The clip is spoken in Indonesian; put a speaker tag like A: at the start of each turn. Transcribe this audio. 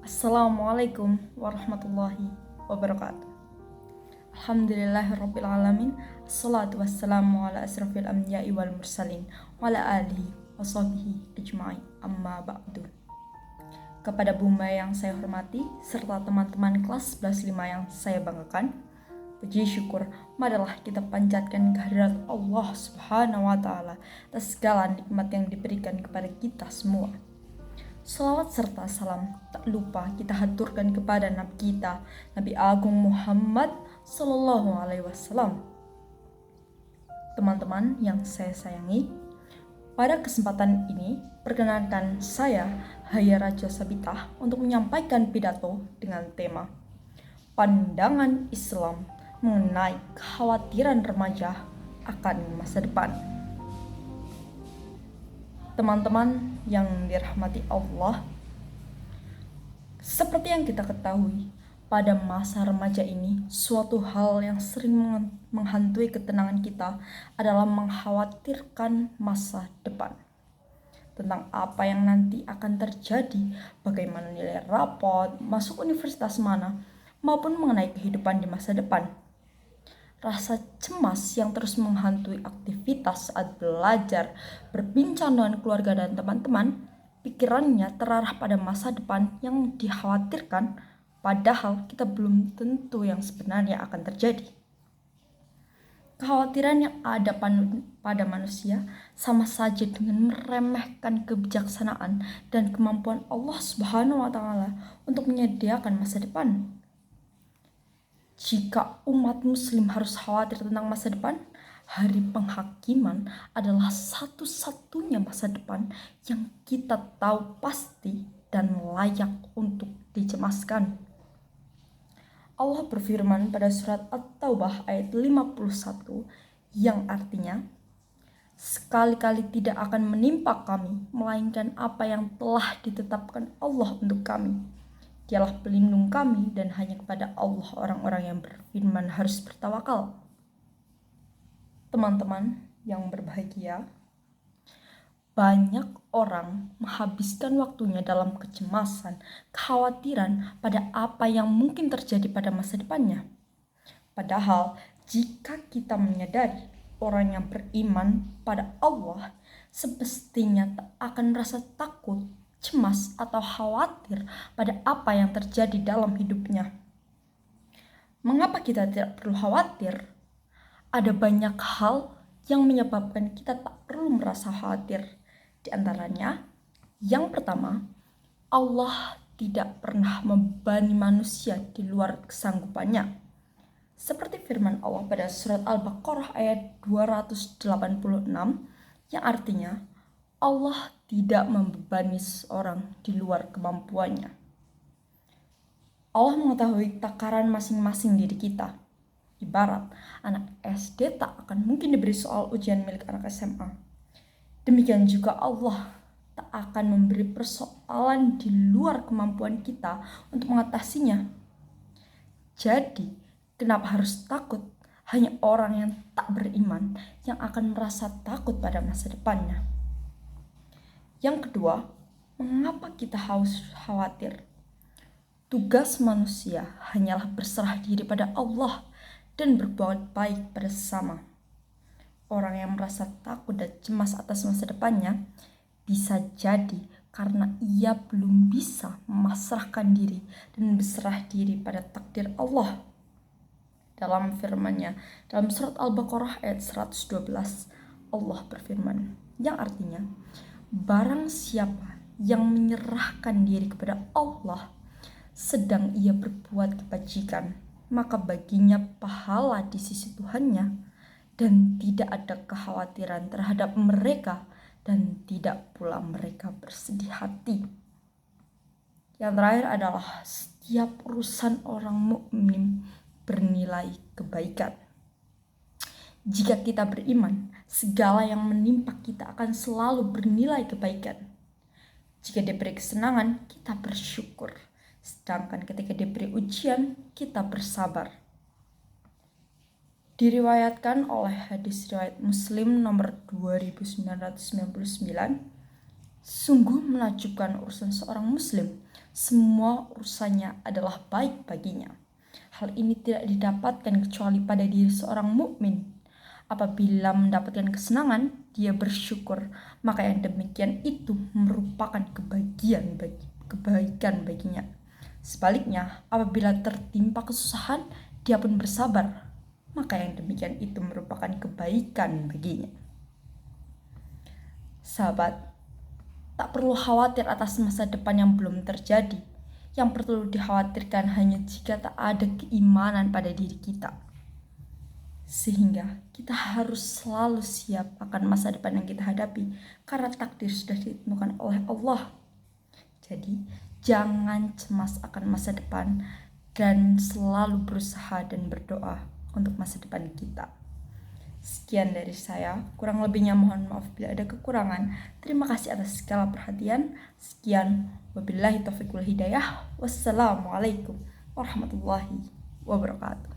A: Assalamualaikum warahmatullahi wabarakatuh. Alhamdulillahirrabbilalamin. Assalatu wassalamu ala asrafil anbiya'i wal mursalin wa ala alihi wa sahbihi ajma'in, amma ba'du. Kepada Bunda yang saya hormati serta teman-teman kelas 11.5 yang saya banggakan, puji syukur marilah kita panjatkan kehadirat Allah Subhanahu wa taala atas segala nikmat yang diberikan kepada kita semua. Salawat serta salam tak lupa kita haturkan kepada Nabi kita, Nabi Agung Muhammad Sallallahu Alaihi Wasallam. Teman-teman yang saya sayangi, pada kesempatan ini perkenankan saya Haya Raja Sabitah untuk menyampaikan pidato dengan tema Pandangan Islam mengenai kekhawatiran remaja akan masa depan. Teman-teman yang dirahmati Allah, seperti yang kita ketahui, pada masa remaja ini, suatu hal yang sering menghantui ketenangan kita adalah mengkhawatirkan masa depan. Tentang apa yang nanti akan terjadi, bagaimana nilai rapot, masuk universitas mana, maupun mengenai kehidupan di masa depan. Rasa cemas yang terus menghantui aktivitas saat belajar, berbincang dengan keluarga dan teman-teman, pikirannya terarah pada masa depan yang dikhawatirkan, padahal kita belum tentu yang sebenarnya akan terjadi. Kekhawatiran yang ada pada manusia sama saja dengan meremehkan kebijaksanaan dan kemampuan Allah Subhanahu wa taala untuk menyediakan masa depan. Jika umat muslim harus khawatir tentang masa depan, hari penghakiman adalah satu-satunya masa depan yang kita tahu pasti dan layak untuk dicemaskan. Allah berfirman pada surat At-Taubah ayat 51 yang artinya, sekali-kali tidak akan menimpa kami, melainkan apa yang telah ditetapkan Allah untuk kami. Dialah pelindung kami dan hanya kepada Allah orang-orang yang berfirman harus bertawakal. Teman-teman yang berbahagia, banyak orang menghabiskan waktunya dalam kecemasan, kekhawatiran pada apa yang mungkin terjadi pada masa depannya. Padahal jika kita menyadari orang yang beriman pada Allah semestinya tak akan merasa takut, cemas atau khawatir pada apa yang terjadi dalam hidupnya. Mengapa kita tidak perlu khawatir? Ada banyak hal yang menyebabkan kita tak perlu merasa khawatir. Di antaranya, yang pertama, Allah tidak pernah membebani manusia di luar kesanggupannya. Seperti firman Allah pada surat Al-Baqarah ayat 286 yang artinya, Allah tidak membebani seseorang di luar kemampuannya. Allah mengetahui takaran masing-masing diri kita. Ibarat anak SD tak akan mungkin diberi soal ujian milik anak SMA. Demikian juga Allah tak akan memberi persoalan di luar kemampuan kita untuk mengatasinya. Jadi, kenapa harus takut? Hanya orang yang tak beriman yang akan merasa takut pada masa depannya. Yang kedua, mengapa kita harus khawatir? Tugas manusia hanyalah berserah diri pada Allah dan berbuat baik pada sesama. Orang yang merasa takut dan cemas atas masa depannya bisa jadi karena ia belum bisa memasrahkan diri dan berserah diri pada takdir Allah. Dalam firman-Nya, dalam surat Al-Baqarah ayat 112, Allah berfirman, yang artinya, barang siapa yang menyerahkan diri kepada Allah sedang ia berbuat kebajikan, maka baginya pahala di sisi Tuhannya dan tidak ada kekhawatiran terhadap mereka dan tidak pula mereka bersedih hati. Yang terakhir adalah setiap urusan orang mukmin bernilai kebaikan. Jika kita beriman, segala yang menimpa kita akan selalu bernilai kebaikan. Jika diberi kesenangan, kita bersyukur. Sedangkan ketika diberi ujian, kita bersabar. Diriwayatkan oleh hadis riwayat Muslim nomor 2999, Sungguh menakjubkan urusan seorang muslim. Semua urusannya adalah baik baginya. Hal ini tidak didapatkan kecuali pada diri seorang mukmin. Apabila mendapatkan kesenangan, dia bersyukur, maka yang demikian itu merupakan kebaikan baginya. Sebaliknya, apabila tertimpa kesusahan, dia pun bersabar, maka yang demikian itu merupakan kebaikan baginya. Sahabat, tak perlu khawatir atas masa depan yang belum terjadi. Yang perlu dikhawatirkan hanya jika tak ada keimanan pada diri kita. Sehingga kita harus selalu siap akan masa depan yang kita hadapi, karena takdir sudah ditentukan oleh Allah. Jadi, jangan cemas akan masa depan dan selalu berusaha dan berdoa untuk masa depan kita. Sekian dari saya, kurang lebihnya mohon maaf bila ada kekurangan. Terima kasih atas segala perhatian. Sekian, wabillahi taufiq wal hidayah. Wassalamualaikum warahmatullahi wabarakatuh.